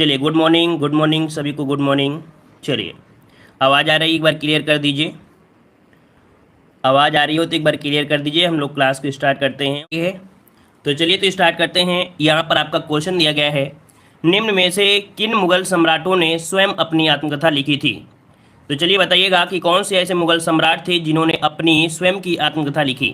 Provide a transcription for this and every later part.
चलिए good morning सभी को, गुड मॉर्निंग। चलिए आवाज़ आ रही है, एक बार क्लियर कर दीजिए। आवाज़ आ रही हो तो एक बार क्लियर कर दीजिए, हम लोग क्लास को स्टार्ट करते हैं। ये तो चलिए तो स्टार्ट करते हैं। यहाँ पर आपका क्वेश्चन दिया गया है, निम्न में से किन मुगल सम्राटों ने स्वयं अपनी आत्मकथा लिखी थी। तो चलिए बताइएगा कि कौन से ऐसे मुगल सम्राट थे जिन्होंने अपनी स्वयं की आत्मकथा लिखी।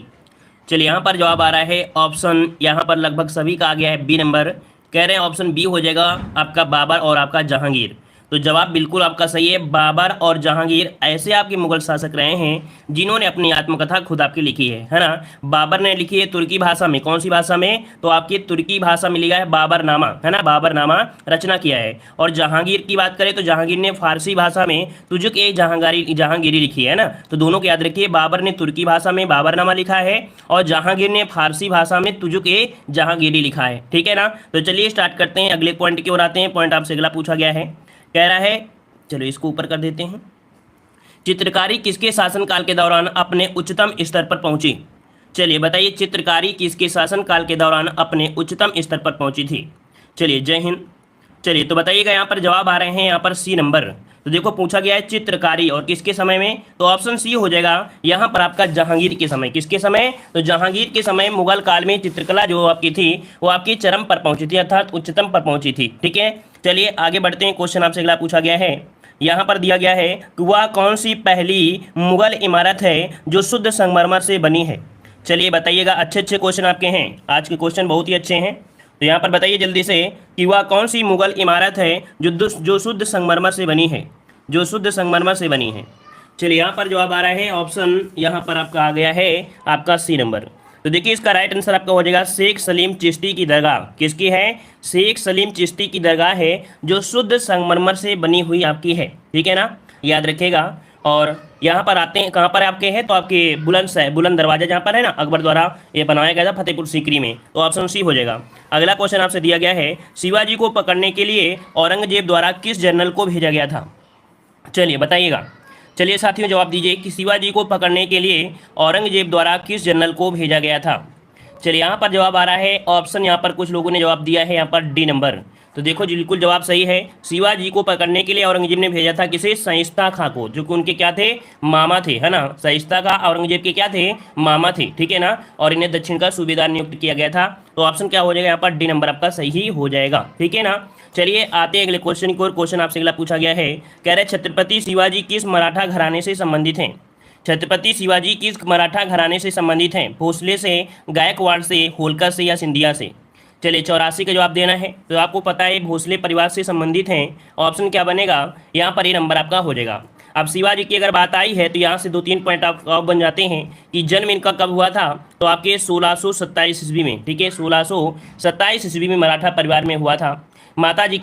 चलिए यहाँ पर जवाब आ रहा है ऑप्शन, यहाँ पर लगभग सभी का आ गया है बी नंबर। कह रहे हैं ऑप्शन बी हो जाएगा आपका बाबर और आपका जहांगीर। तो जवाब बिल्कुल आपका सही है, बाबर और जहांगीर ऐसे आपके मुगल शासक रहे हैं जिन्होंने अपनी आत्मकथा खुद आपकी लिखी है ना। बाबर ने लिखी है तुर्की भाषा में, कौन सी भाषा में, तो आपकी तुर्की भाषा में लिखा है बाबरनामा, है ना, बाबरनामा रचना किया है। और जहांगीर की बात करें तो जहांगीर ने फारसी भाषा में तुजुक ए जहांगीरी लिखी है ना। तो दोनों को याद रखिए, बाबर ने तुर्की भाषा में बाबरनामा लिखा है और जहांगीर ने फारसी भाषा में तुजुक ए जहांगीरी लिखा है, ठीक है ना। तो चलिए स्टार्ट करते हैं, अगले पॉइंट की ओर आते हैं। पॉइंट आपसे अगला पूछा गया है, कह रहा है, चलो इसको ऊपर कर देते हैं। चित्रकारी किसके शासनकाल के दौरान अपने उच्चतम स्तर पर पहुंची। चलिए बताइए, चित्रकारी किसके शासनकाल के दौरान अपने उच्चतम स्तर पर पहुंची थी। चलिए जय हिंद। चलिए तो बताइएगा, यहाँ पर जवाब आ रहे हैं यहाँ पर सी नंबर। तो देखो पूछा गया है चित्रकारी और किसके समय में, तो ऑप्शन सी हो जाएगा यहाँ पर आपका जहांगीर के समय। किसके समय, तो जहांगीर के समय मुगल काल में चित्रकला जो आपकी थी वो आपकी चरम पर पहुंची थी, अर्थात उच्चतम पर पहुंची थी, ठीक है। चलिए आगे बढ़ते हैं, क्वेश्चन आपसे अगला पूछा गया है। यहाँ पर दिया गया है कि वह कौन सी पहली मुगल इमारत है जो शुद्ध संगमरमर से बनी है। चलिए बताइएगा, अच्छे अच्छे क्वेश्चन आपके हैं, आज के क्वेश्चन बहुत ही अच्छे हैं। तो यहाँ पर बताइए जल्दी से कि वह कौन सी मुगल इमारत है जो शुद्ध संगमरमर से बनी है, जो शुद्ध संगमरमर से बनी है। चलिए यहाँ पर जवाब आ रहा है ऑप्शन, यहाँ पर आपका आ गया है आपका सी नंबर। तो देखिए इसका राइट आंसर आपका हो जाएगा शेख सलीम चिश्ती की दरगाह। किसकी है, शेख सलीम चिश्ती की दरगाह है जो शुद्ध संगमरमर से बनी हुई आपकी है, ठीक है ना, याद रखिएगा। और यहाँ पर आते हैं, कहाँ पर आपके हैं, तो आपके बुलंद दरवाजा जहाँ पर है ना, अकबर द्वारा ये बनाया गया था फतेहपुर सीकरी में, तो ऑप्शन सी हो जाएगा। अगला क्वेश्चन आपसे दिया गया है, शिवाजी को पकड़ने के लिए औरंगजेब द्वारा किस जनरल को भेजा गया था। चलिए बताइएगा, चलिए साथियों जवाब दीजिए कि शिवाजी को पकड़ने के लिए औरंगजेब द्वारा किस जनरल को भेजा गया था। चलिए यहाँ पर जवाब आ रहा है ऑप्शन, यहाँ पर कुछ लोगों ने जवाब दिया है यहाँ पर डी नंबर। तो देखो जी बिल्कुल जवाब सही है, शिवाजी को पकड़ने के लिए औरंगजेब ने भेजा था किसे, शाइस्ता खां को, जो कि उनके क्या थे, मामा थे, है ना। शाइस्ता खां औरंगजेब के क्या थे, मामा थे, ठीक है ना। और इन्हें दक्षिण का सूबेदार नियुक्त किया गया था। तो ऑप्शन क्या हो जाएगा यहाँ पर डी नंबर आपका सही हो जाएगा, ठीक है ना। चलिए आते हैं अगले क्वेश्चन की ओर। क्वेश्चन आपसे अगला पूछा गया है, कह रहे छत्रपति शिवाजी किस मराठा घराने से संबंधित हैं। छत्रपति शिवाजी किस मराठा घराने से संबंधित हैं, भोसले से, गायकवाड़ से, होलकर से या सिंधिया से। चलिए 84 का जवाब देना है। तो आपको पता है भोसले परिवार से संबंधित हैं, ऑप्शन क्या बनेगा यहाँ पर, ये नंबर आपका हो जाएगा। अब शिवाजी की अगर बात आई है तो यहाँ से 2-3 पॉइंट आप बन जाते हैं कि जन्म इनका कब हुआ था, तो आपके 1627 ईस्वी में, ठीक है, 1627 ईस्वी में मराठा परिवार में हुआ था। माता जी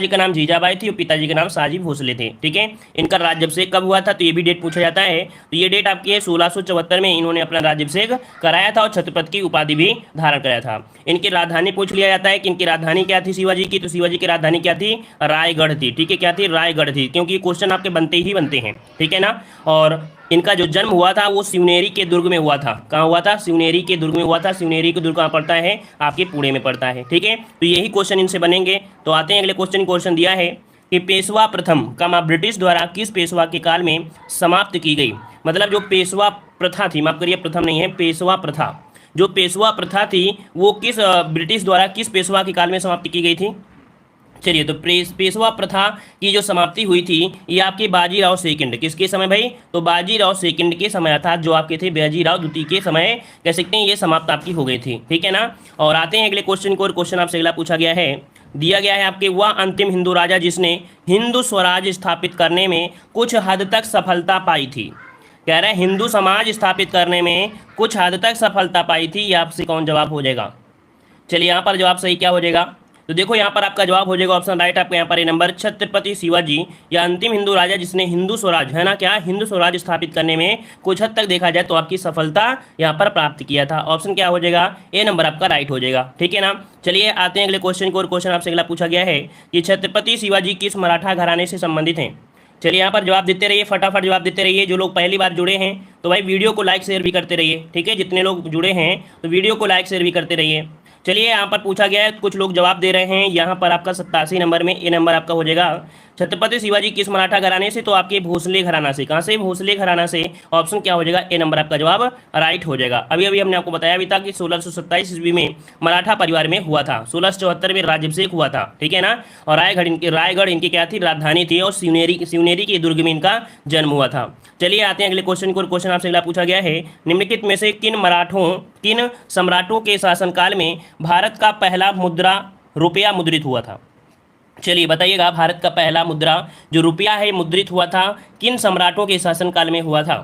का नाम जीजाबाई थी और पिताजी का नाम साजी भोसले थे, ठीक है। इनका राज्याभिषेक कब हुआ था, तो ये भी डेट पूछा जाता है। तो ये डेट आपकी है 1674 में इन्होंने अपना राज्याभिषेक कराया था और छत्रपति की उपाधि भी धारण कराया था। इनकी राजधानी पूछ लिया जाता है कि इनकी राजधानी क्या थी शिवाजी की, तो शिवाजी की राजधानी क्या थी, रायगढ़ थी, ठीक है, क्या थी, रायगढ़ थी, क्योंकि क्वेश्चन आपके बनते ही बनते हैं, ठीक है ना। और इनका जो जन्म हुआ था वो शिवनेरी के दुर्ग में हुआ था। कहाँ हुआ था, शिवनेरी के दुर्ग में हुआ था। शिवनेरी के दुर्ग कहाँ पड़ता है, आपके पुणे में पड़ता है, ठीक है। तो यही क्वेश्चन इनसे बनेंगे। तो आते हैं अगले क्वेश्चन। क्वेश्चन दिया है कि पेशवा प्रथम का ब्रिटिश द्वारा किस पेशवा के काल में समाप्त की गई। मतलब जो पेशवा प्रथा थी, माफ करिए प्रथम नहीं है, पेशवा प्रथा, जो पेशवा प्रथा थी वो किस ब्रिटिश द्वारा किस पेशवा के काल में समाप्त की गई थी। चलिए तो पेशवा प्रथा की जो समाप्ति हुई थी ये आपके बाजीराव सेकंड, किसके समय भाई, तो बाजीराव सेकंड के समय, अर्थात जो आपके थे बाजीराव द्वितीय के समय कह सकते हैं ये समाप्त आपकी हो गई थी, ठीक है ना। और आते हैं अगले क्वेश्चन को। और क्वेश्चन आपसे अगला पूछा गया है, दिया गया है आपके, वह अंतिम हिंदू राजा जिसने हिंदू स्वराज स्थापित करने में कुछ हद तक सफलता पाई थी। कह रहे हैं हिंदू समाज स्थापित करने में कुछ हद तक सफलता पाई थी, ये आपसे कौन जवाब हो जाएगा। चलिए यहाँ पर जवाब सही क्या हो जाएगा, तो देखो यहाँ पर आपका जवाब हो जाएगा ऑप्शन राइट आपका यहाँ पर ये नंबर, छत्रपति शिवाजी या अंतिम हिंदू राजा जिसने हिंदू स्वराज, है ना, क्या हिंदू स्वराज स्थापित करने में कुछ हद तक देखा जाए तो आपकी सफलता यहाँ पर प्राप्त किया था। ऑप्शन क्या हो जाएगा, ए नंबर आपका राइट हो जाएगा, ठीक है ना। चलिए आते हैं अगले क्वेश्चन को। और क्वेश्चन आपसे अगला पूछा गया है कि छत्रपति शिवाजी किस मराठा घराने से संबंधित हैं। चलिए यहाँ पर जवाब देते रहिए, फटाफट जवाब देते रहिए। जो लोग पहली बार जुड़े हैं तो भाई वीडियो को लाइक शेयर भी करते रहिए, ठीक है। जितने लोग जुड़े हैं तो वीडियो को लाइक शेयर भी करते रहिए। चलिए यहाँ पर पूछा गया है, कुछ लोग जवाब दे रहे हैं। यहाँ पर आपका 87 नंबर में ए नंबर आपका हो जाएगा। छत्रपति शिवाजी किस मराठा घराने से? तो आपके भोसले घराना से। कहाँ से? भोसले घराना से। ऑप्शन क्या हो जाएगा? ए नंबर आपका जवाब राइट हो जाएगा। अभी अभी हमने आपको बताया भी था कि 1627 ईस्वी में मराठा परिवार में हुआ था। 1674 में राज्याभिषेक हुआ था, ठीक है ना। और रायगढ़ इनकी क्या थी? राजधानी थी। और शिवनेरी के दुर्ग में इनका जन्म हुआ था। चलिए आते हैं अगले क्वेश्चन को। क्वेश्चन आपसे अगला पूछा गया है, निम्नलिखित में से किन सम्राटों के शासनकाल में भारत का पहला रुपया मुद्रित हुआ था? चलिए बताइएगा, भारत का पहला मुद्रा जो रुपया है मुद्रित हुआ था किन सम्राटों के शासनकाल में हुआ था?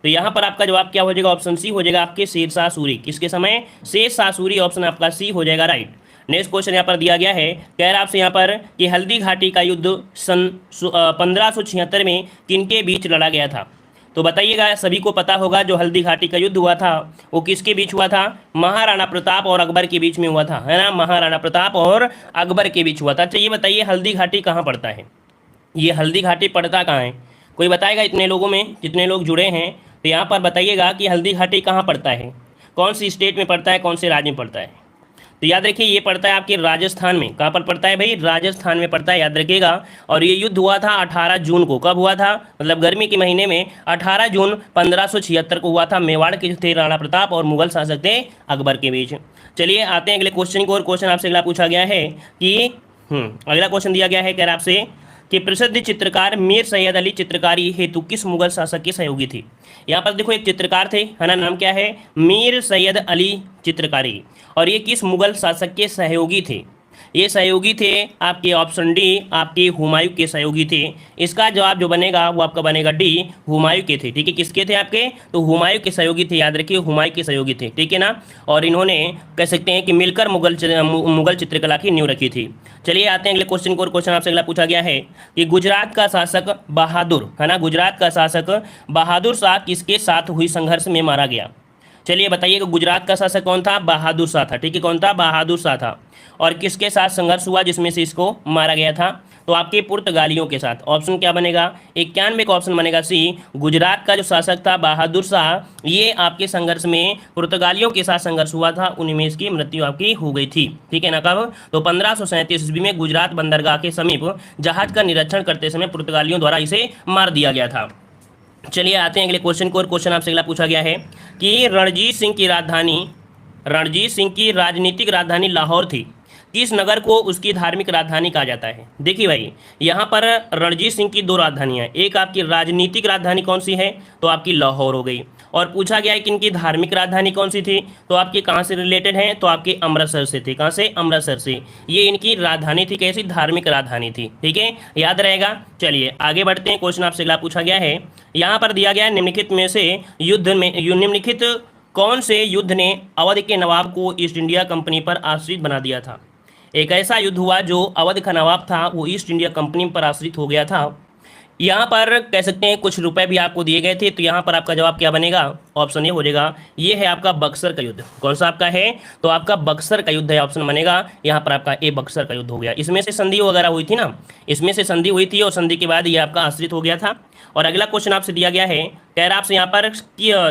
तो यहाँ पर आपका जवाब क्या हो जाएगा? ऑप्शन सी हो जाएगा आपके शेरशाह सूरी। किसके समय? शेरशाह सूरी। ऑप्शन आपका सी हो जाएगा राइट। नेक्स्ट क्वेश्चन यहाँ पर दिया गया है, कह रहा है आपसे यहाँ पर कि हल्दी घाटी का युद्ध सन 1576 में किनके बीच लड़ा गया था? तो बताइएगा, सभी को पता होगा जो हल्दी घाटी का युद्ध हुआ था वो किसके बीच हुआ था? महाराणा प्रताप और अकबर के बीच में हुआ था, है ना। महाराणा प्रताप और अकबर के बीच हुआ था। चलिए बताइए, हल्दी घाटी कहाँ पड़ता है? ये हल्दी घाटी पड़ता कहाँ है? कोई बताएगा? इतने लोगों में जितने लोग जुड़े हैं तो यहाँ पर बताइएगा कि हल्दी घाटी कहाँ पड़ता है, कौन सी स्टेट में पड़ता है, कौन से राज्य में पड़ता है? तो याद रखिए, ये पड़ता है आपके राजस्थान में। कहाँ पर पड़ता है भाई? राजस्थान में पड़ता है, याद रखिएगा। और ये युद्ध हुआ था 18 जून को। कब हुआ था? मतलब गर्मी के महीने में 18 जून 1576 को हुआ था। मेवाड़ के जो थे राणा प्रताप और मुगल शासक थे अकबर के बीच। चलिए आते हैं अगले क्वेश्चन को। और क्वेश्चन आपसे अगला पूछा गया है कि अगला क्वेश्चन दिया गया है, कह रहा आपसे कि प्रसिद्ध चित्रकार मीर सैयद अली चित्रकारी हेतु किस मुगल शासक के सहयोगी थी? यहाँ पर देखो, एक चित्रकार थे, है ना। नाम क्या है? मीर सैयद अली चित्रकारी। और ये किस मुगल शासक के सहयोगी थे? ये सहयोगी थे आपके ऑप्शन डी, आपके हुमायूं के सहयोगी थे। इसका जवाब जो बनेगा वो आपका बनेगा डी, हुमायूं के थे। ठीक है, किसके थे आपके? तो हुमायूं के सहयोगी थे। याद रखिए, हुमायूं के सहयोगी थे, ठीक है ना। और इन्होंने कह सकते हैं कि मिलकर मुगल चित्रकला की नींव रखी थी। चलिए आते हैं अगले क्वेश्चन को। क्वेश्चन आपसे अगला पूछा गया है कि गुजरात का शासक बहादुर, है ना, गुजरात का शासक बहादुर शाह किसके साथ हुई संघर्ष में मारा गया? चलिए बताइएगा, गुजरात का शासक कौन था? बहादुर शाह था, ठीक है। कौन था? बहादुर शाह था। और किसके साथ संघर्ष हुआ जिसमें से इसको मारा गया था? तो आपके पुर्तगालियों के साथ। ऑप्शन क्या बनेगा? 91 का ऑप्शन बनेगा सी। गुजरात का जो शासक था बहादुर शाह, ये आपके संघर्ष में पुर्तगालियों के साथ संघर्ष हुआ था, उन्हीं में इसकी मृत्यु आपकी हो गई थी, ठीक है ना। कब? तो 1537 ईस्वी में गुजरात बंदरगाह के समीप जहाज का निरीक्षण करते समय पुर्तगालियों द्वारा इसे मार दिया गया था। चलिए आते हैं अगले क्वेश्चन को। और क्वेश्चन आपसे अगला पूछा गया है कि रणजीत सिंह की राजनीतिक राजधानी लाहौर थी, किस नगर को उसकी धार्मिक राजधानी कहा जाता है? देखिए भाई, यहाँ पर रणजीत सिंह की दो राजधानियाँ, एक आपकी राजनीतिक राजधानी कौन सी है? तो आपकी लाहौर हो गई। और पूछा गया है कि इनकी धार्मिक राजधानी कौन सी थी? तो आपके कहाँ से रिलेटेड हैं? तो आपके अमृतसर से थे। कहाँ से? अमृतसर से। ये इनकी राजधानी थी, कैसी? धार्मिक राजधानी थी, ठीक है, याद रहेगा। चलिए आगे बढ़ते हैं। क्वेश्चन आपसे अगला पूछा गया है, यहाँ पर दिया गया है निम्नलिखित में से निम्नलिखित कौन से युद्ध ने अवध के नवाब को ईस्ट इंडिया कंपनी पर आश्रित बना दिया था? एक ऐसा युद्ध हुआ जो अवध का नवाब था वो ईस्ट इंडिया कंपनी पर आश्रित हो गया था। यहाँ पर कह सकते हैं कुछ रुपए भी आपको दिए गए थे। तो यहाँ पर आपका जवाब क्या बनेगा? ऑप्शन ए हो जाएगा, ये है आपका बक्सर का युद्ध। कौन सा आपका है? तो आपका बक्सर का युद्ध है, ऑप्शन बनेगा यहाँ पर आपका ए, बक्सर का युद्ध हो गया। इसमें से संधि वगैरह हुई थी ना, इसमें से संधि हुई थी और संधि के बाद ये आपका आश्रित हो गया था। और अगला क्वेश्चन आपसे दिया गया है, कह रहा आपसे यहाँ पर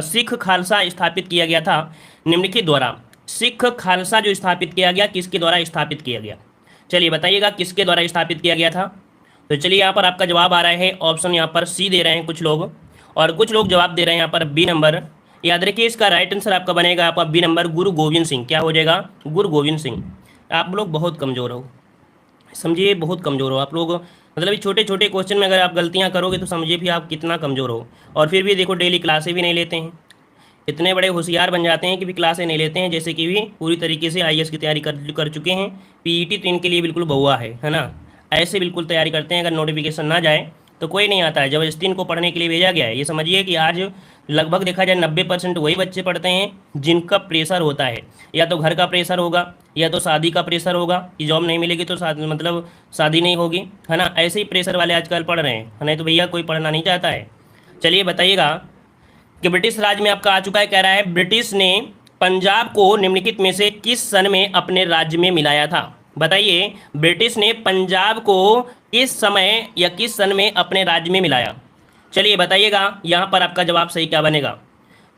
सिख खालसा स्थापित किया गया था निम्नलिखित द्वारा। सिख खालसा जो स्थापित किया गया किसके द्वारा स्थापित किया गया? चलिए बताइएगा, किसके द्वारा स्थापित किया गया था? तो चलिए यहाँ पर आपका जवाब आ रहा है, ऑप्शन यहाँ पर सी दे रहे हैं कुछ लोग, और कुछ लोग जवाब दे रहे हैं यहाँ पर बी नंबर। याद रखिए, इसका राइट आंसर आपका बनेगा आपका बी नंबर, गुरु गोविंद सिंह। क्या हो जाएगा? गुरु गोविंद सिंह। आप लोग बहुत कमज़ोर हो, समझिए, बहुत कमज़ोर हो आप लोग। मतलब छोटे छोटे क्वेश्चन में अगर आप गलतियाँ करोगे तो समझिए भी आप कितना कमज़ोर हो। और फिर भी देखो, डेली क्लासें भी नहीं लेते हैं, इतने बड़े होशियार बन जाते हैं कि भी क्लासें नहीं लेते हैं, जैसे कि भी पूरी तरीके से आईएएस की तैयारी कर चुके हैं। पीईटी तो इनके लिए बिल्कुल बहुआ है ना। ऐसे बिल्कुल तैयारी करते हैं, अगर नोटिफिकेशन ना जाए तो कोई नहीं आता है, जबरदस्ती इनको पढ़ने के लिए भेजा गया है। ये समझिए कि आज लगभग देखा जाए 90% वही बच्चे पढ़ते हैं जिनका प्रेशर होता है, या तो घर का प्रेशर होगा या तो शादी का प्रेशर होगा कि जॉब नहीं मिलेगी तो मतलब शादी नहीं होगी, है ना। ऐसे ही प्रेशर वाले आजकल पढ़ रहे हैं, नहीं तो भैया कोई पढ़ना नहीं चाहता है। चलिए बताइएगा कि ब्रिटिश राज में आपका आ चुका है, कह रहा है ब्रिटिश ने पंजाब को निम्नलिखित में से किस सन में अपने राज्य में मिलाया था? बताइए, ब्रिटिश ने पंजाब को किस समय या किस सन में अपने राज्य में मिलाया? चलिए बताइएगा, यहाँ पर आपका जवाब सही क्या बनेगा?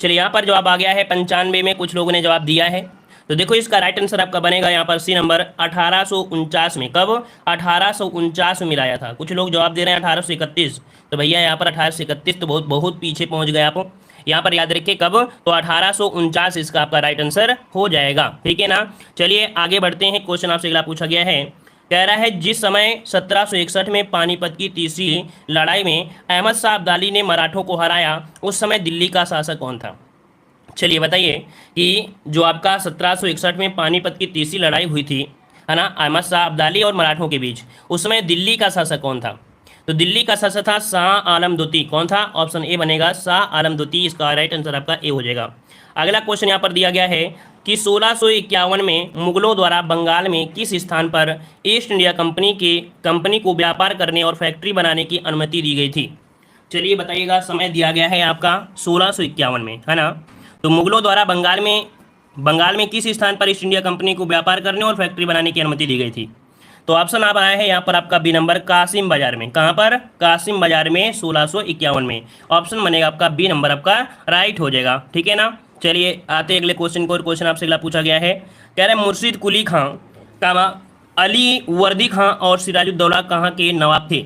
चलिए यहाँ पर जवाब आ गया है 95 में, कुछ लोगों ने जवाब दिया है। तो देखो इसका राइट आंसर आपका बनेगा यहाँ पर सी नंबर 1849 में। कब? 1849 में मिलाया था। कुछ लोग जवाब दे रहे हैं 1831, तो भैया यहाँ पर 1831 तो बहुत बहुत पीछे पहुंच गए आप। यहाँ पर याद रखिए कब, तो 1849 इसका आपका राइट आंसर हो जाएगा। ठीक है ना। चलिए आगे बढ़ते हैं। क्वेश्चन आपसे अगला पूछा गया है, कह रहा है जिस समय 1761 में पानीपत की तीसरी लड़ाई में अहमद शाह अब्दाली ने मराठों को हराया, उस समय दिल्ली का शासक कौन था? चलिए बताइए कि जो आपका 1761 में पानीपत की तीसरी लड़ाई हुई थी, है ना, अहमद शाह अब्दाली और मराठों के बीच, उस समय दिल्ली का शासक कौन था? तो दिल्ली का शासक था शाह आलम द्वितीय। कौन था? ऑप्शन ए बनेगा शाह आलम द्वितीय। इसका राइट आंसर आपका ए हो जाएगा। अगला क्वेश्चन यहाँ पर दिया गया है कि 1651 में मुगलों द्वारा बंगाल में किस स्थान पर ईस्ट इंडिया कंपनी को व्यापार करने और फैक्ट्री बनाने की अनुमति दी गई थी? चलिए बताइएगा। समय दिया गया है आपका 1651 में, है ना। तो मुगलों द्वारा बंगाल में किस स्थान पर ईस्ट इंडिया कंपनी को व्यापार करने और फैक्ट्री बनाने की अनुमति दी गई थी? तो ऑप्शन आप आया है यहाँ पर आपका बी नंबर, कासिम बाजार में। कहाँ पर? कासिम बाजार में 1651 में। ऑप्शन बनेगा आपका बी नंबर आपका राइट हो जाएगा। ठीक है ना। चलिए आते हैं अगले क्वेश्चन को। और क्वेश्चन आपसे अगला पूछा गया है, कह रहे मुर्शिद कुली खां अली वर्दी खां और सिराजुद्दौला कहाँ के नवाब थे?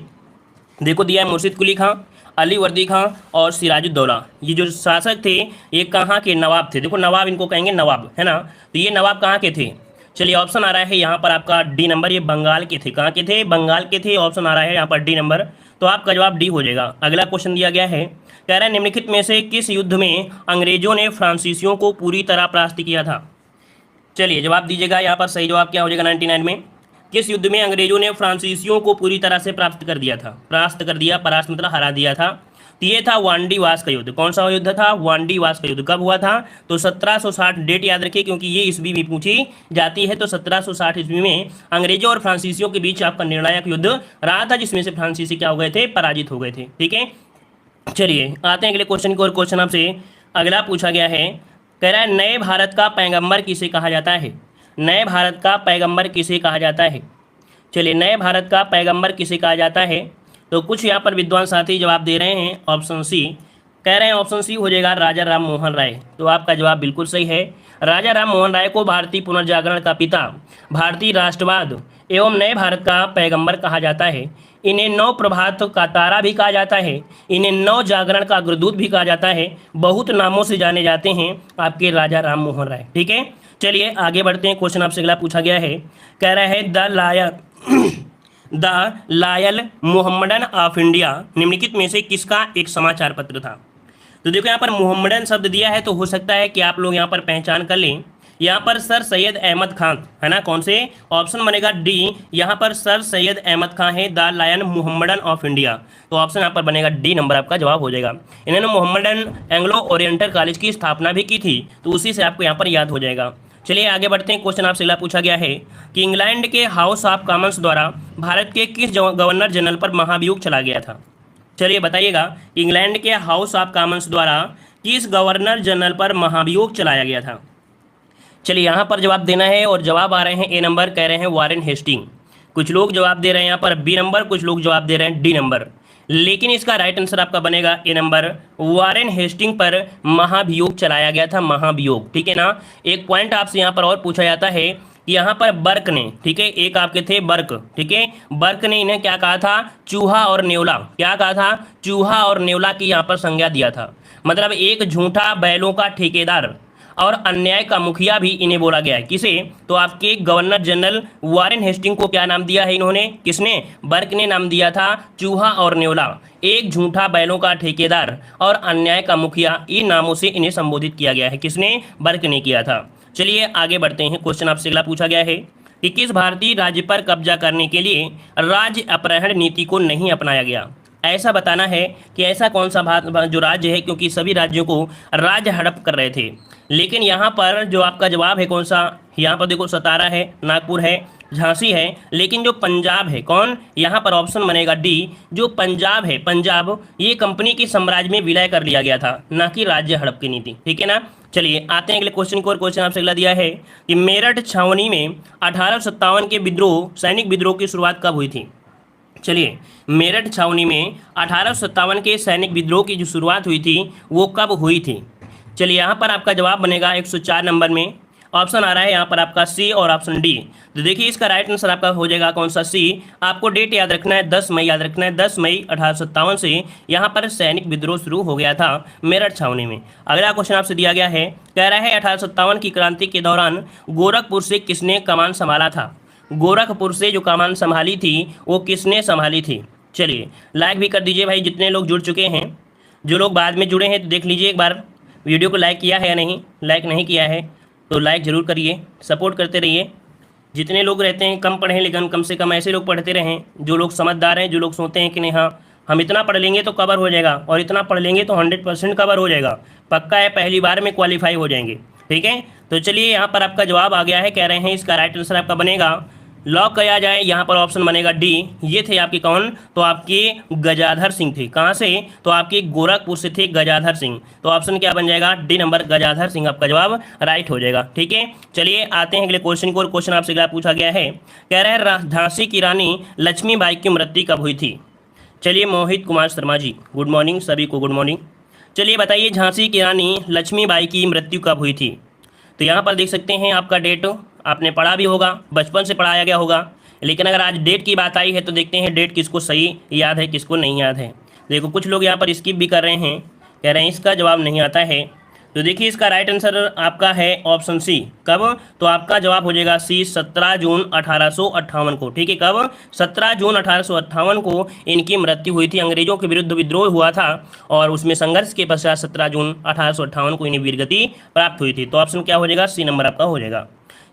देखो दिया है मुर्शिद कुली खां, अली वर्दी खां और सिराजुद्दौला, ये जो शासक थे ये कहाँ के नवाब थे? देखो नवाब इनको कहेंगे, नवाब, है ना। तो ये नवाब कहाँ के थे? चलिए ऑप्शन आ रहा है यहाँ पर आपका डी नंबर, ये बंगाल के थे। कहाँ के थे? बंगाल के थे। ऑप्शन आ रहा है यहाँ पर डी नंबर, तो आपका जवाब डी हो जाएगा। अगला क्वेश्चन दिया गया है, कह रहा है निम्नलिखित में से किस युद्ध में अंग्रेजों ने फ्रांसीसियों को पूरी तरह परास्त किया था? चलिए जवाब दीजिएगा। यहाँ पर सही जवाब क्या हो जाएगा? 99 में। किस युद्ध में अंग्रेजों ने फ्रांसीसियों को पूरी तरह से परास्त कर दिया था? परास्त कर दिया, परास्त मतलब हरा दिया था। तो ये था वांडीवास का युद्ध। कौन सा युद्ध था? वांडीवास का युद्ध। कब हुआ था? तो 1760। डेट याद रखिए क्योंकि ये ईस्वी में पूछी जाती है। तो 1760 ईस्वी में अंग्रेजों और फ्रांसीसियों के बीच आपका निर्णायक युद्ध रहा था, जिसमें से फ्रांसीसी क्या हो गए थे? पराजित हो गए थे। ठीक है। चलिए आते हैं अगले क्वेश्चन को। और क्वेश्चन आपसे अगला पूछा गया है, कह रहा है नए भारत का पैगंबर किसे कहा जाता है? नए भारत का पैगंबर किसे कहा जाता है? चलिए नए भारत का पैगंबर किसे कहा जाता है? तो कुछ यहाँ पर विद्वान साथी जवाब दे रहे हैं ऑप्शन सी। कह रहे हैं ऑप्शन सी हो जाएगा राजा राम मोहन राय। तो आपका जवाब बिल्कुल सही है। राजा राम मोहन राय को भारतीय पुनर्जागरण का पिता, भारतीय राष्ट्रवाद एवं नए भारत का पैगंबर कहा जाता है। इन्हें नव प्रभात का तारा भी कहा जाता है। इन्हें नव जागरण का अग्रदूत भी कहा जाता है। बहुत नामों से जाने जाते हैं आपके राजा राम मोहन राय। ठीक है। चलिए आगे बढ़ते हैं। क्वेश्चन आपसे अगला पूछा गया है, कह रहा है the Lyell Mohammedan of India निम्नलिखित में से किसका एक समाचार पत्र था? तो देखो यहाँ पर मोहम्मडन शब्द दिया है, तो हो सकता है कि आप लोग यहाँ पर पहचान कर लें। यहाँ पर सर सैयद अहमद खान, है ना। कौन से? ऑप्शन बनेगा डी। यहाँ पर सर सैयद अहमद खान है the lion Mohammedan of India. तो ऑप्शन यहाँ पर बनेगा डी नंबर आपका जवाब हो जाएगा। इन्होंने मोहम्मडन एंग्लो ओरिएंटल कॉलेज की स्थापना भी की थी, तो उसी से आपको यहाँ पर याद हो जाएगा। चलिए आगे बढ़ते हैं। क्वेश्चन आपसे अगला पूछा गया है कि इंग्लैंड के हाउस ऑफ कॉमन्स द्वारा भारत के किस गवर्नर जनरल पर महाभियोग चला गया था? चलिए बताइएगा, इंग्लैंड के हाउस ऑफ कॉमन्स द्वारा किस गवर्नर जनरल पर महाभियोग चलाया गया था? चलिए यहाँ पर जवाब देना है और जवाब आ रहे हैं ए नंबर, कह रहे हैं वारेन हेस्टिंग। कुछ लोग जवाब दे रहे हैं यहाँ पर बी नंबर, कुछ लोग जवाब दे रहे हैं डी नंबर, लेकिन इसका राइट आंसर आपका बनेगा ए नंबर, वारेन हेस्टिंग पर महाभियोग चलाया गया था। महाभियोग। ठीक है ना। एक पॉइंट आपसे यहाँ पर और पूछा जाता है, यहाँ पर बर्क ने, ठीक है, एक आपके थे बर्क, ठीक है, बर्क ने इन्हें क्या कहा था? चूहा और नेवला। क्या कहा था? चूहा और नेवला की यहाँ पर संज्ञा दिया था। मतलब एक झूठा बैलों का ठेकेदार और अन्याय का मुखिया भी इन्हें बोला गया है। किसे? तो आपके गवर्नर जनरल वारेन हेस्टिंग को क्या नाम दिया है इन्होंने? किसने? बर्क ने नाम दिया था चूहा और नेवला, एक झूठा बैलों का ठेकेदार और अन्याय का मुखिया। इन नामों से इन्हें संबोधित किया गया है। किसने? बर्क ने किया था। चलिए आगे बढ़ते हैं। क्वेश्चन आपसे अगला पूछा गया है कि किस भारतीय राज्य पर कब्जा करने के लिए राज्य अपहरण नीति को नहीं अपनाया गया? ऐसा बताना है कि ऐसा कौन सा जो राज्य है, क्योंकि सभी राज्यों को राज्य हड़प कर रहे थे। लेकिन यहाँ पर जो आपका जवाब है कौन सा? यहाँ पर देखो सतारा है, नागपुर है, झांसी है, लेकिन जो पंजाब है, कौन? यहाँ पर ऑप्शन बनेगा डी। जो पंजाब है, पंजाब ये कंपनी के साम्राज्य में विलय कर लिया गया था, ना कि राज्य हड़प की नीति। ठीक है ना। चलिए आते हैं अगले क्वेश्चन को। और क्वेश्चन आपसे अगला दिया है कि मेरठ छावनी में 1857 के विद्रोह, सैनिक विद्रोह की शुरुआत कब हुई थी? चलिए मेरठ छावनी में 1857 के सैनिक विद्रोह की जो शुरुआत हुई थी वो कब हुई थी? चलिए यहाँ पर आपका जवाब बनेगा 104 नंबर में। ऑप्शन आ रहा है यहाँ पर आपका सी और ऑप्शन डी। तो देखिए इसका राइट आंसर आपका हो जाएगा कौन सा, सी। आपको डेट याद रखना है, 10 मई याद रखना है। 10 मई 1857 से यहाँ पर सैनिक विद्रोह शुरू हो गया था मेरठ छावनी में। अगला क्वेश्चन आपसे दिया गया है, कह रहा है 1857 की क्रांति के दौरान गोरखपुर से किसने कमान संभाला था। गोरखपुर से जो कमान संभाली थी वो किसने संभाली थी। चलिए लाइक भी कर दीजिए भाई जितने लोग जुड़ चुके हैं। जो लोग बाद में जुड़े हैं तो देख लीजिए एक बार वीडियो को लाइक किया है या नहीं। लाइक नहीं किया है तो लाइक ज़रूर करिए, सपोर्ट करते रहिए। जितने लोग रहते हैं कम पढ़ें लेकिन कम से कम ऐसे लोग पढ़ते रहें जो लोग समझदार हैं, जो लोग सोचते हैं कि नहीं हाँ हम इतना पढ़ लेंगे तो कवर हो जाएगा और इतना पढ़ लेंगे तो 100% कवर हो जाएगा, पक्का है पहली बार में क्वालिफाई हो जाएंगे। ठीक है, तो चलिए यहाँ पर आपका जवाब आ गया है। कह रहे हैं इसका राइट आंसर आपका बनेगा, लॉक किया जाए, यहाँ पर ऑप्शन बनेगा डी। ये थे आपके कौन, तो आपके गजाधर सिंह थे। कहाँ से, तो आपके गोरखपुर से थे गजाधर सिंह। तो ऑप्शन क्या बन जाएगा, डी नंबर गजाधर सिंह आपका जवाब राइट हो जाएगा। ठीक है, चलिए आते हैं अगले क्वेश्चन को। क्वेश्चन आपसे क्या पूछा गया है, कह रहे हैं झांसी की रानी लक्ष्मीबाई की मृत्यु कब हुई थी। चलिए मोहित कुमार शर्मा जी गुड मॉर्निंग, सभी को गुड मॉर्निंग। चलिए बताइए झांसी की रानी लक्ष्मीबाई की मृत्यु कब हुई थी। तो यहाँ पर देख सकते हैं आपका डेट आपने पढ़ा भी होगा, बचपन से पढ़ाया गया होगा, लेकिन अगर आज डेट की बात आई है तो देखते हैं डेट किसको सही याद है किसको नहीं याद है। देखो कुछ लोग यहाँ पर स्किप भी कर रहे हैं, कह रहे हैं इसका जवाब नहीं आता है। तो देखिए इसका राइट आंसर आपका है ऑप्शन सी। कब, तो आपका जवाब हो जाएगा सी 17 जून 1858 को। ठीक है, कब, 17 जून 1858 को इनकी मृत्यु हुई थी। अंग्रेजों के विरुद्ध विद्रोह हुआ था और उसमें संघर्ष के पश्चात 17 जून 1858 को इन्हें वीरगति प्राप्त हुई थी। तो ऑप्शन क्या हो जाएगा, सी नंबर आपका हो जाएगा।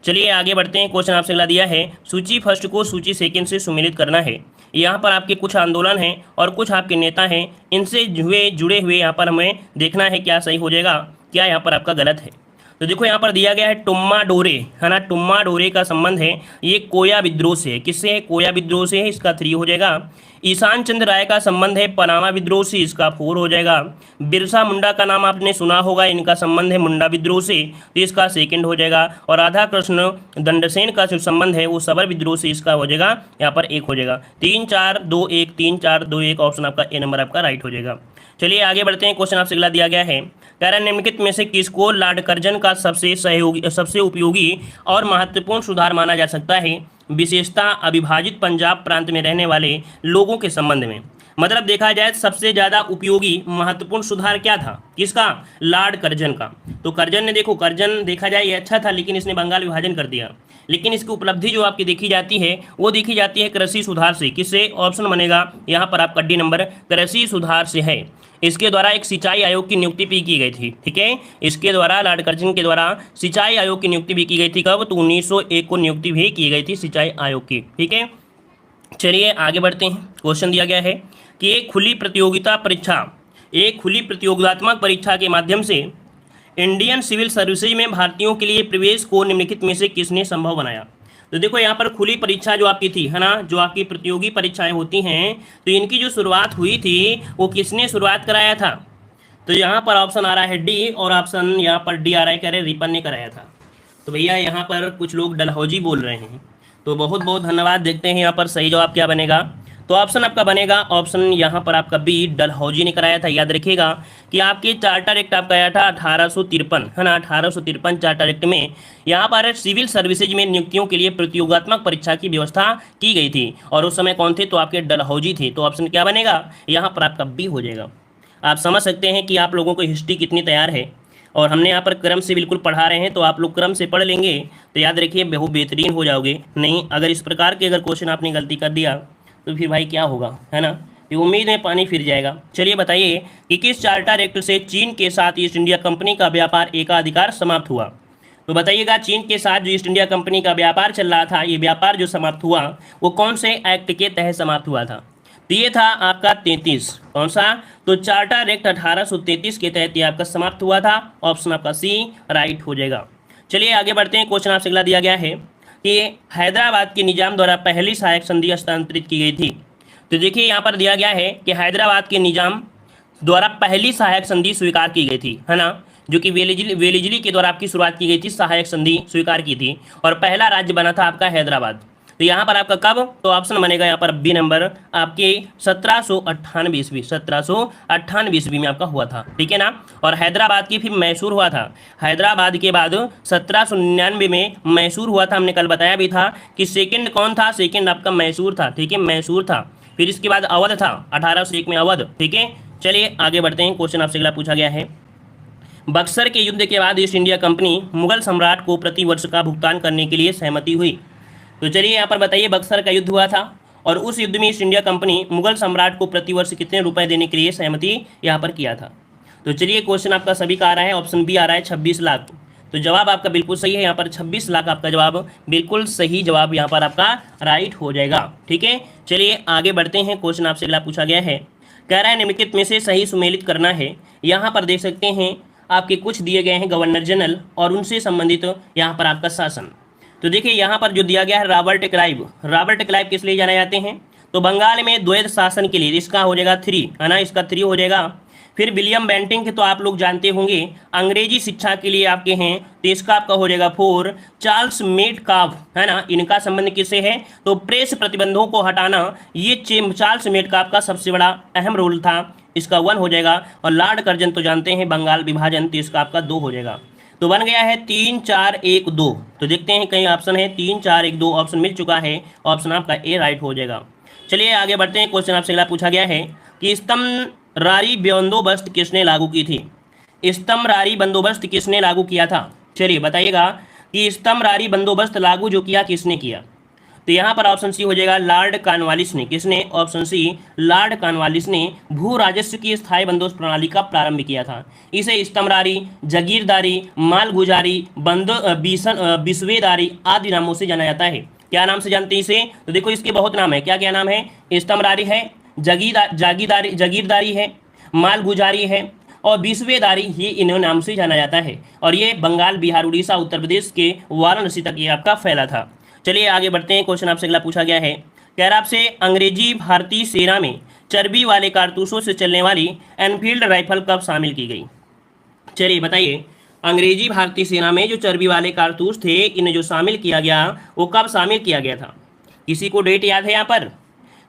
चलिए आगे बढ़ते हैं। क्वेश्चन आपसे अगला दिया है, सूची फर्स्ट को सूची सेकंड से सुमेलित करना है। यहाँ पर आपके कुछ आंदोलन हैं और कुछ आपके नेता हैं, इनसे जुड़े हुए यहाँ पर हमें देखना है क्या सही हो जाएगा, क्या यहाँ पर आपका गलत है। तो देखो यहाँ पर दिया गया है टुम्मा डोरे, है ना, टुम्मा डोरे का संबंध है ये कोया विद्रोह से है। किससे है, कोया विद्रोह से है, इसका 3 हो जाएगा। ईशान चंद्र राय का संबंध है पनामा विद्रोह से, इसका 4 हो जाएगा। बिरसा मुंडा का नाम आपने सुना होगा, इनका संबंध है मुंडा विद्रोह से, तो इसका 2 हो जाएगा। और राधा कृष्ण दंडसेन का जो संबंध है वो सबर विद्रोह से, इसका हो जाएगा यहाँ पर 1 हो जाएगा। 3 4 2 1, 3 4 2 1 ऑप्शन आपका ए नंबर आपका राइट हो जाएगा। चलिए आगे बढ़ते हैं। क्वेश्चन आपसे अगला दिया गया है, कह रहा है निम्नलिखित में से किसको लॉर्ड कर्जन का सबसे उपयोगी और महत्वपूर्ण सुधार माना जा सकता है, विशेषता अविभाजित पंजाब प्रांत में रहने वाले लोगों के संबंध में। मतलब देखा जाए सबसे ज़्यादा उपयोगी महत्वपूर्ण सुधार क्या था, किसका, लॉर्ड कर्जन का। तो कर्जन ने, देखो कर्जन देखा जाए ये अच्छा था लेकिन इसने बंगाल विभाजन कर दिया, लेकिन इसकी उपलब्धि जो आपकी देखी जाती है वो देखी जाती है कृषि सुधार से। किससे, ऑप्शन बनेगा यहाँ पर आपका डी नंबर, कृषि सुधार से है। इसके द्वारा एक सिंचाई आयोग की नियुक्ति भी की गई थी। ठीक है, इसके द्वारा लॉर्ड कर्जन के द्वारा सिंचाई आयोग की नियुक्ति भी की गई थी। कब, तो 1901 को नियुक्ति भी की गई थी सिंचाई आयोग की। ठीक है, चलिए आगे बढ़ते हैं। क्वेश्चन दिया गया है कि एक खुली प्रतियोगितात्मक परीक्षा के माध्यम से इंडियन सिविल सर्विसेज में भारतीयों के लिए प्रवेश को निम्नलिखित में से किसने संभव बनाया। तो देखो यहाँ पर खुली परीक्षा जो आपकी थी, है ना, जो आपकी प्रतियोगी परीक्षाएं होती हैं, तो इनकी जो शुरुआत हुई थी वो किसने शुरुआत कराया था। तो यहाँ पर ऑप्शन आ रहा है डी और ऑप्शन यहाँ पर डी आ रहा है, कह रहे रिपन ने कराया था। तो भैया यहाँ पर कुछ लोग डलहौजी बोल रहे हैं, तो बहुत बहुत धन्यवाद। देखते हैं यहाँ पर सही जवाब क्या बनेगा। तो ऑप्शन आपका बनेगा ऑप्शन यहाँ पर आपका बी, डलहौजी ने कराया था। याद रखिएगा कि आपके चार्टर एक्ट आपका आया था 1853, है ना, 1853 चार्टर एक्ट में यहाँ पर सिविल सर्विसेज में नियुक्तियों के लिए प्रतियोगात्मक परीक्षा की व्यवस्था की गई थी और उस समय कौन थे, तो आपके डलहौजी थे। तो ऑप्शन क्या बनेगा, यहाँ पर आपका बी हो जाएगा। आप समझ सकते हैं कि आप लोगों को हिस्ट्री कितनी तैयार है और हमने यहाँ पर क्रम से बिल्कुल पढ़ा रहे हैं, तो आप लोग क्रम से पढ़ लेंगे तो याद रखिए बहुत बेहतरीन हो जाओगे। नहीं अगर इस प्रकार के अगर क्वेश्चन आपने गलती कर दिया तो फिर भाई क्या होगा, है ना, ये उम्मीद में पानी फिर जाएगा। चलिए बताइए कि किस चार्टर एक्ट से चीन के साथ ईस्ट इंडिया कंपनी का व्यापार एकाधिकार समाप्त हुआ। तो बताइएगा चीन के साथ जो ईस्ट इंडिया कंपनी का व्यापार चल रहा था, ये व्यापार जो समाप्त हुआ वो कौन से एक्ट के तहत समाप्त हुआ था। तो ये था आपका 33, कौन सा, तो चार्टर एक्ट 1833 के तहत ये आपका समाप्त हुआ था। ऑप्शन आपका सी राइट हो जाएगा। चलिए आगे बढ़ते हैं। क्वेश्चन आपसे अगला दिया गया है कि हैदराबाद के निजाम द्वारा पहली सहायक संधि हस्तांतरित की गई थी। तो देखिए यहाँ पर दिया गया है कि हैदराबाद के निजाम द्वारा पहली सहायक संधि स्वीकार की गई थी, है ना, जो कि वेलिजली के द्वारा आपकी शुरुआत की गई थी, सहायक संधि स्वीकार की थी और पहला राज्य बना था आपका हैदराबाद। तो यहाँ पर आपका कब, तो ऑप्शन बनेगा यहाँ पर बी नंबर आपके 1798 ईस्वी, 1798 ईस्वी में आपका हुआ था, ठीक है ना। और हैदराबाद की फिर मैसूर हुआ था। हैदराबाद के बाद 1799 में मैसूर हुआ था। हमने कल बताया भी था कि सेकंड कौन था, सेकंड आपका मैसूर था, ठीक है, मैसूर था। फिर इसके बाद अवध था 1801 में, अवध, ठीक है। चलिए आगे बढ़ते हैं। क्वेश्चन आपसे अगला पूछा गया है, बक्सर के युद्ध के बाद ईस्ट इंडिया कंपनी मुगल सम्राट को प्रति वर्ष का भुगतान करने के लिए सहमति हुई। तो चलिए यहाँ पर बताइए, बक्सर का युद्ध हुआ था और उस युद्ध में ईस्ट इंडिया कंपनी मुगल सम्राट को प्रति वर्ष कितने रुपए देने के लिए सहमति यहाँ पर किया था। तो चलिए क्वेश्चन आपका सभी का आ रहा है, ऑप्शन बी आ रहा है 26 लाख। तो जवाब आपका बिल्कुल सही है, यहाँ पर 26 लाख आपका जवाब बिल्कुल सही जवाब यहाँ पर आपका राइट हो जाएगा, ठीक है। चलिए आगे बढ़ते हैं। क्वेश्चन आपसे अगला पूछा गया है, कह रहा है निम्नलिखित में से सही सुमेलित करना है। यहाँ पर देख सकते हैं आपके कुछ दिए गए हैं गवर्नर जनरल और उनसे संबंधित यहाँ पर आपका शासन। तो देखिए यहाँ पर जो दिया गया है रॉबर्ट क्लाइव, रॉबर्ट क्लाइव किस लिए जाने जाते हैं, तो बंगाल में द्वैध शासन के लिए, इसका हो जाएगा 3 है ना, इसका 3 हो जाएगा। फिर विलियम बेंटिंक तो आप लोग जानते होंगे अंग्रेजी शिक्षा के लिए आपके हैं, तो इसका आपका हो जाएगा 4। चार्ल्स मेटकाफ है ना, इनका संबंध किससे है, तो प्रेस प्रतिबंधों को हटाना, ये चार्ल्स मेटकाफ का सबसे बड़ा अहम रोल था, इसका 1 हो जाएगा। और लॉर्ड कर्जन तो जानते हैं बंगाल विभाजन, तो इसका आपका 2 हो जाएगा। तो बन गया है 3 4 1 2। तो देखते हैं कई ऑप्शन है, 3 4 1 2 ऑप्शन मिल चुका है, ऑप्शन आपका ए राइट हो जाएगा। चलिए आगे बढ़ते हैं। क्वेश्चन आपसे अगला पूछा गया है कि स्तंभरारी बंदोबस्त किसने लागू की थी, स्तंभरारी बंदोबस्त किसने लागू किया था। चलिए बताइएगा कि स्तंभरारी बंदोबस्त लागू जो किया किसने किया, तो यहाँ पर ऑप्शन सी हो जाएगा लॉर्ड कॉर्नवालिस ने। किसने, ऑप्शन सी लॉर्ड कॉर्नवालिस ने भू राजस्व की स्थायी बंदोबस्त प्रणाली का प्रारंभ किया था। इसे स्तंभरारी, जागीरदारी, मालगुजारी, बिस्वेदारी आदि नामों से जाना जाता है। क्या नाम से जानते हैं इसे, तो देखो इसके बहुत नाम है, क्या क्या नाम है, स्तंभरारी है, जागीरदारी है, मालगुजारी है और बिस्वेदारी, ये इन नाम से जाना जाता है। और ये बंगाल, बिहार, उड़ीसा, उत्तर प्रदेश के वाराणसी तक ये आपका फैला था। चलिए आगे बढ़ते हैं। क्वेश्चन आपसे अगला पूछा गया है, कह रहा आपसे अंग्रेजी भारतीय सेना में चर्बी वाले कारतूसों से चलने वाली एनफील्ड राइफल कब शामिल की गई। चलिए बताइए, अंग्रेजी भारतीय सेना में जो चर्बी वाले कारतूस थे इन्हें जो शामिल किया गया वो कब शामिल किया गया था, किसी को डेट याद है यहाँ पर।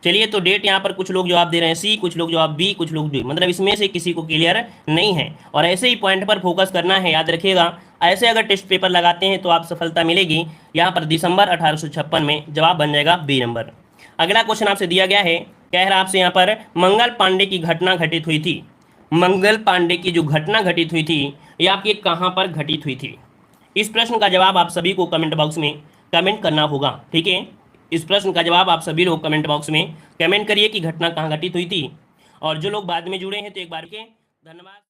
चलिए तो डेट यहाँ पर कुछ लोग जवाब दे रहे हैं सी, कुछ लोग जवाब बी, कुछ लोग डी, मतलब इसमें से किसी को क्लियर नहीं है। और ऐसे ही पॉइंट पर फोकस करना है, याद रखिएगा। ऐसे अगर टेस्ट पेपर लगाते हैं तो आप सफलता मिलेगी। यहाँ पर दिसंबर 1856 में जवाब बन जाएगा बी नंबर। अगला क्वेश्चन आपसे दिया गया है, कह रहा आपसे यहाँ पर मंगल पांडे की घटना घटित हुई थी। मंगल पांडे की जो घटना घटित हुई थी ये आपकी कहाँ पर घटित हुई थी। इस प्रश्न का जवाब आप सभी को कमेंट बॉक्स में कमेंट करना होगा, ठीक है। इस प्रश्न का जवाब आप सभी लोग कमेंट बॉक्स में कमेंट करिए कि घटना कहाँ घटित हुई थी। और जो लोग बाद में जुड़े हैं तो एक बार के धन्यवाद।